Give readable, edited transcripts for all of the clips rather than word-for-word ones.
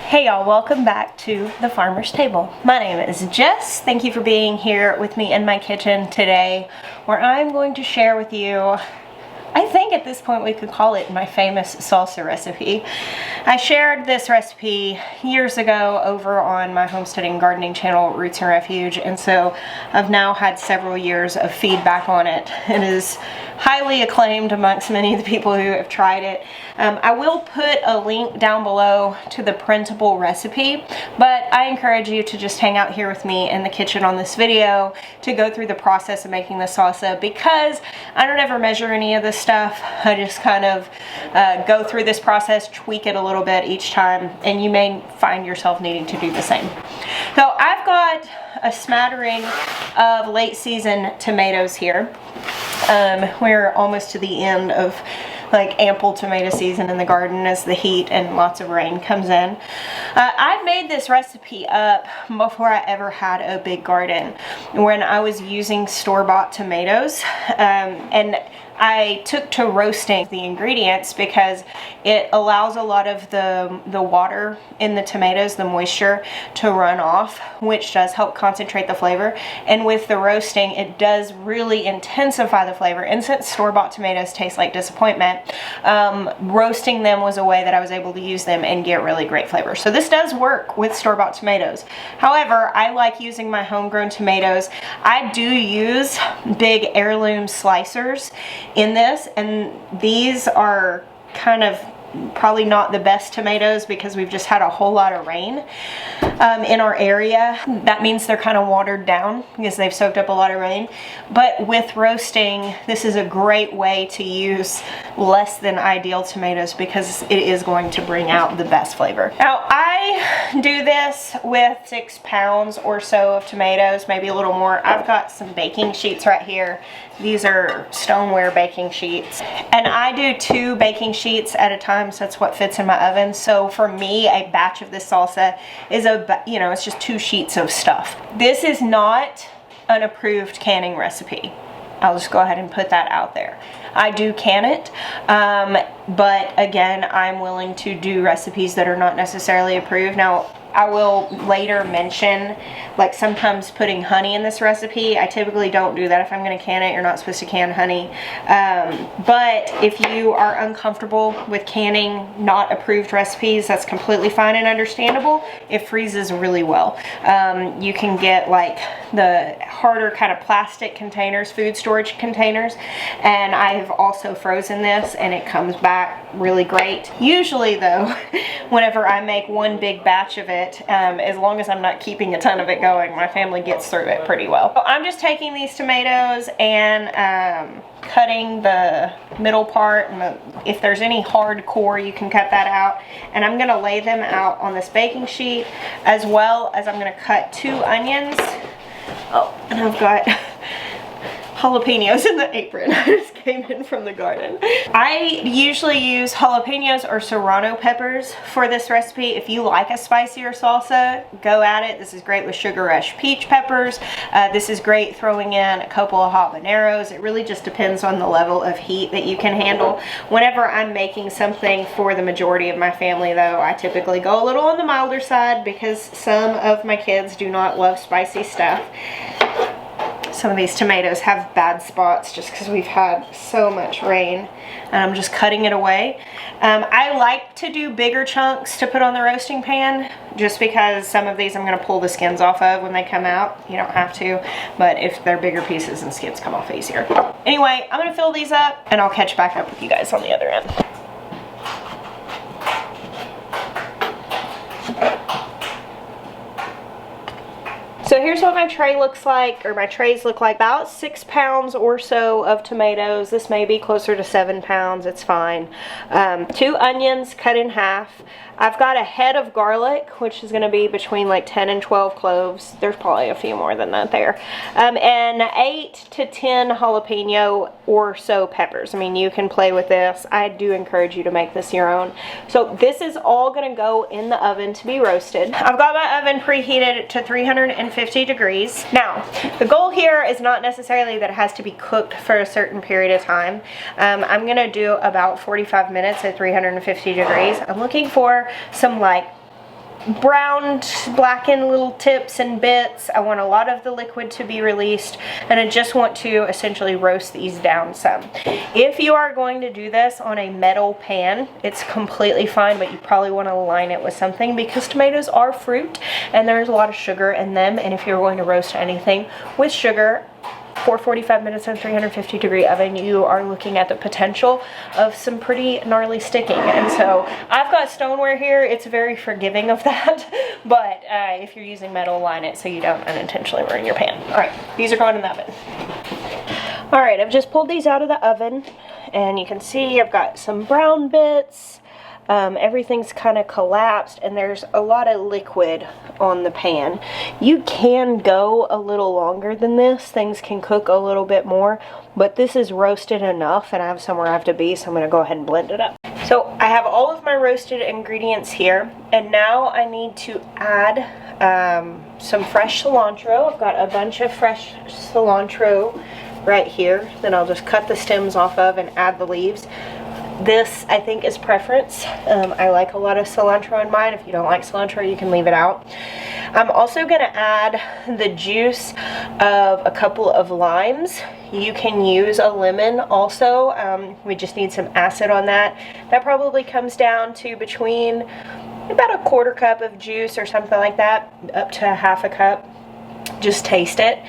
Hey y'all, welcome back to the Farmer's Table. My name is Jess. Thank you for being here with me in my kitchen today, where I'm going to share with you, I think at this point we could call it my famous salsa recipe. I shared this recipe years ago over on my homesteading gardening channel, Roots and Refuge, and so I've now had several years of feedback on it. It is highly acclaimed amongst many of the people who have tried it. I will put a link down below to the printable recipe, but I encourage you to just hang out here with me in the kitchen on this video to go through the process of making the salsa, because I don't ever measure any of this stuff. I just kind of go through this process, tweak it a little bit each time, and you may find yourself needing to do the same. So I've got a smattering of late season tomatoes here. We're almost to the end of like ample tomato season in the garden as the heat and lots of rain comes in. I made this recipe up before I ever had a big garden, when I was using store-bought tomatoes, and I took to roasting the ingredients because it allows a lot of the water in the tomatoes, the moisture, to run off, which does help concentrate the flavor. And with the roasting, it does really intensify the flavor. And since store-bought tomatoes taste like disappointment, roasting them was a way that I was able to use them and get really great flavor. So this does work with store-bought tomatoes. However, I like using my homegrown tomatoes. I do use big heirloom slicers in this, and these are kind of probably not the best tomatoes because we've just had a whole lot of rain in our area. That means they're kind of watered down because they've soaked up a lot of rain. But with roasting, this is a great way to use less than ideal tomatoes because it is going to bring out the best flavor. Now I do this with 6 pounds or so of tomatoes, maybe a little more. I've got some baking sheets right here. These are stoneware baking sheets, and I do 2 baking sheets at a time, so that's what fits in my oven. So for me, a batch of this salsa is it's just 2 sheets of stuff. This is not an approved canning recipe. I'll just go ahead and put that out there. I do can it, but again, I'm willing to do recipes that are not necessarily approved. Now, I will later mention, like, sometimes putting honey in this recipe. I typically don't do that if I'm going to can it. You're not supposed to can honey. But if you are uncomfortable with canning not approved recipes, that's completely fine and understandable. It freezes really well. You can get like the harder kind of plastic containers, food storage containers, and I've also frozen this and it comes back really great. Usually though, whenever I make one big batch of it, as long as I'm not keeping a ton of it going, my family gets through it pretty well. So I'm just taking these tomatoes and cutting the middle part, and if there's any hard core you can cut that out, and I'm going to lay them out on this baking sheet, as well as I'm going to cut 2 onions. Oh, and I've got jalapenos in the apron. I just came in from the garden. I usually use jalapenos or serrano peppers for this recipe. If you like a spicier salsa, go at it. This is great with Sugar Rush peach peppers. This is great throwing in a couple of habaneros. It really just depends on the level of heat that you can handle. Whenever I'm making something for the majority of my family though, I typically go a little on the milder side because some of my kids do not love spicy stuff. Some of these tomatoes have bad spots just because we've had so much rain, and I'm just cutting it away. I like to do bigger chunks to put on the roasting pan just because some of these I'm going to pull the skins off of when they come out. You don't have to, but if they're bigger pieces, and skins come off easier. Anyway, I'm going to fill these up and I'll catch back up with you guys on the other end. So here's what my tray looks like, or my trays look like. About 6 pounds or so of tomatoes. This may be closer to 7 pounds, it's fine. 2 onions cut in half. I've got a head of garlic, which is going to be between like 10 and 12 cloves. There's probably a few more than that there. And 8 to 10 jalapeno or so peppers. I mean, you can play with this. I do encourage you to make this your own. So this is all going to go in the oven to be roasted. I've got my oven preheated to 350 degrees. Now, the goal here is not necessarily that it has to be cooked for a certain period of time. I'm going to do about 45 minutes at 350 degrees. I'm looking for some like browned, blackened little tips and bits. I want a lot of the liquid to be released, and I just want to essentially roast these down some. If you are going to do this on a metal pan, it's completely fine, but you probably want to line it with something because tomatoes are fruit and there's a lot of sugar in them, and if you're going to roast anything with sugar for 45 minutes in a 350-degree oven, you are looking at the potential of some pretty gnarly sticking. And so I've got stoneware here. It's very forgiving of that, but if you're using metal, line it so you don't unintentionally burn your pan. All right, these are going in the oven. All right, I've just pulled these out of the oven, and you can see I've got some brown bits. Everything's kind of collapsed, and there's a lot of liquid on the pan. You can go a little longer than this. Things can cook a little bit more, but this is roasted enough, and I have somewhere I have to be, so I'm going to go ahead and blend it up. So I have all of my roasted ingredients here, and now I need to add some fresh cilantro. I've got a bunch of fresh cilantro right here. Then I'll just cut the stems off of and add the leaves. This, I think, is preference. I like a lot of cilantro in mine. If you don't like cilantro, you can leave it out. I'm also going to add the juice of a couple of limes. You can use a lemon also. We just need some acid on that. That probably comes down to between about a 1/4 cup of juice or something like that, up to 1/2 cup. Just taste it.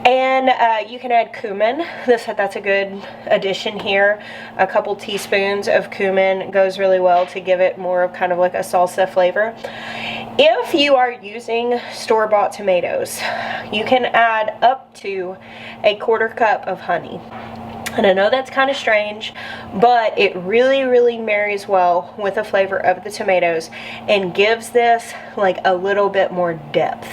And you can add cumin. That's a good addition here. A couple teaspoons of cumin goes really well to give it more of kind of like a salsa flavor. If you are using store-bought tomatoes, you can add up to a 1/4 cup of honey. And I know that's kind of strange, but it really, really marries well with the flavor of the tomatoes and gives this like a little bit more depth.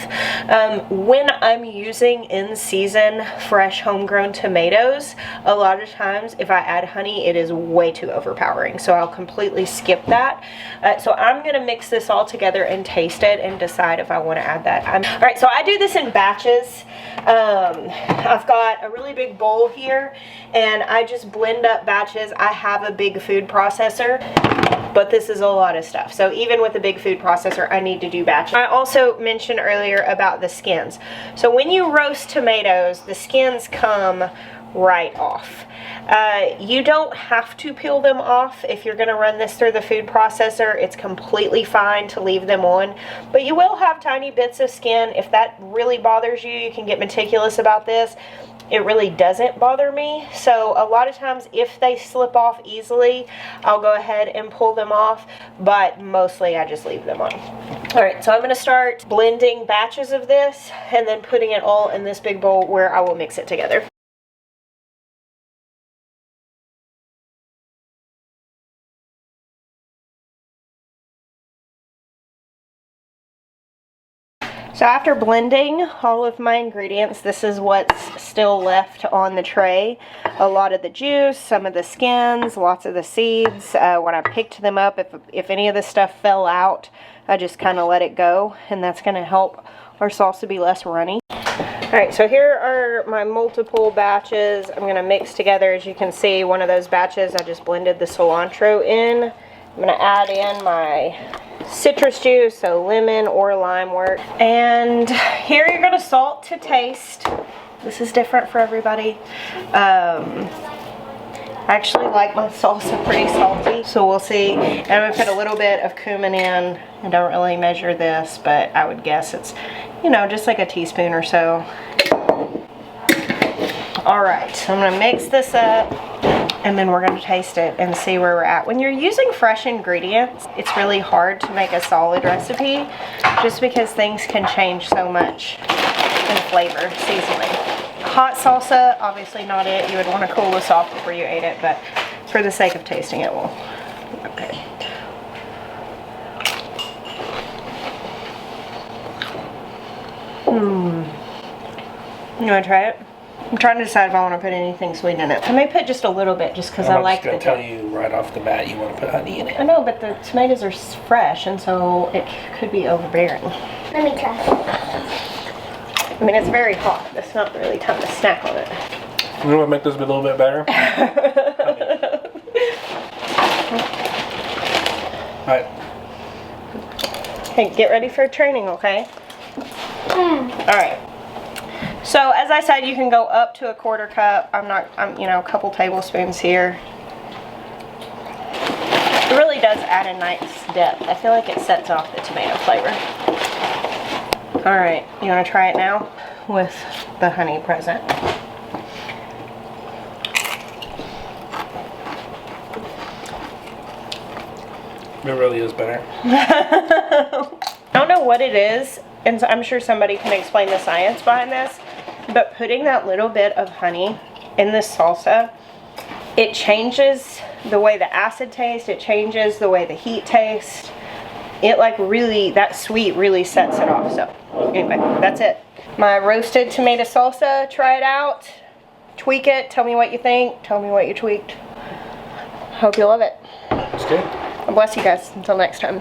When I'm using in-season fresh homegrown tomatoes, a lot of times if I add honey, it is way too overpowering. So I'll completely skip that. So I'm going to mix this all together and taste it and decide if I want to add that. All right, so I do this in batches. I've got a really big bowl here, and I just blend up batches. I have a big food processor, but this is a lot of stuff. So even with a big food processor, I need to do batches. I also mentioned earlier about the skins. So when you roast tomatoes, the skins come right off. You don't have to peel them off. If you're going to run this through the food processor, it's completely fine to leave them on, but you will have tiny bits of skin. If that really bothers you, you can get meticulous about this. It really doesn't bother me. So a lot of times if they slip off easily, I'll go ahead and pull them off, but mostly I just leave them on. All right, so I'm going to start blending batches of this and then putting it all in this big bowl where I will mix it together. So after blending all of my ingredients, this is what's still left on the tray. A lot of the juice, some of the skins, lots of the seeds. When I picked them up, if any of this stuff fell out, I just kind of let it go, and that's going to help our salsa be less runny. Alright, so here are my multiple batches. I'm going to mix together. As you can see, one of those batches I just blended the cilantro in. I'm going to add in my citrus juice, so lemon or lime work. And here you're going to salt to taste. This is different for everybody. I actually like my salsa pretty salty, so we'll see. And I'm going to put a little bit of cumin in. I don't really measure this, but I would guess it's, you know, just like a teaspoon or so. Alright, so I'm going to mix this up, and then we're going to taste it and see where we're at. When you're using fresh ingredients, it's really hard to make a solid recipe just because things can change so much in flavor seasonally. Hot salsa, obviously not it. You would want to cool this off before you ate it, but for the sake of tasting it, we'll... Okay. You want to try it? I'm trying to decide if I want to put anything sweet in it. I may put just a little bit, just because I like the... I'm just going to tell you right off the bat you want to put honey in it. I know, but the tomatoes are fresh, and so it could be overbearing. Let me try. I mean, it's very hot. It's not really time to snack on it. You know what make this a little bit better? Alright. Hey, get ready for training, okay? Alright. So, as I said, you can go up to a 1/4 cup. I'm, you know, a couple tablespoons here. It really does add a nice depth. I feel like it sets off the tomato flavor. Alright, you want to try it now with the honey present? It really is better. I don't know what it is, and I'm sure somebody can explain the science behind this, but putting that little bit of honey in this salsa, it changes the way the acid tastes, it changes the way the heat tastes. It like really, that sweet really sets it off. So anyway, that's it. My roasted tomato salsa, try it out, tweak it, tell me what you think, tell me what you tweaked. Hope you love it. It's good. God bless you guys. Until next time.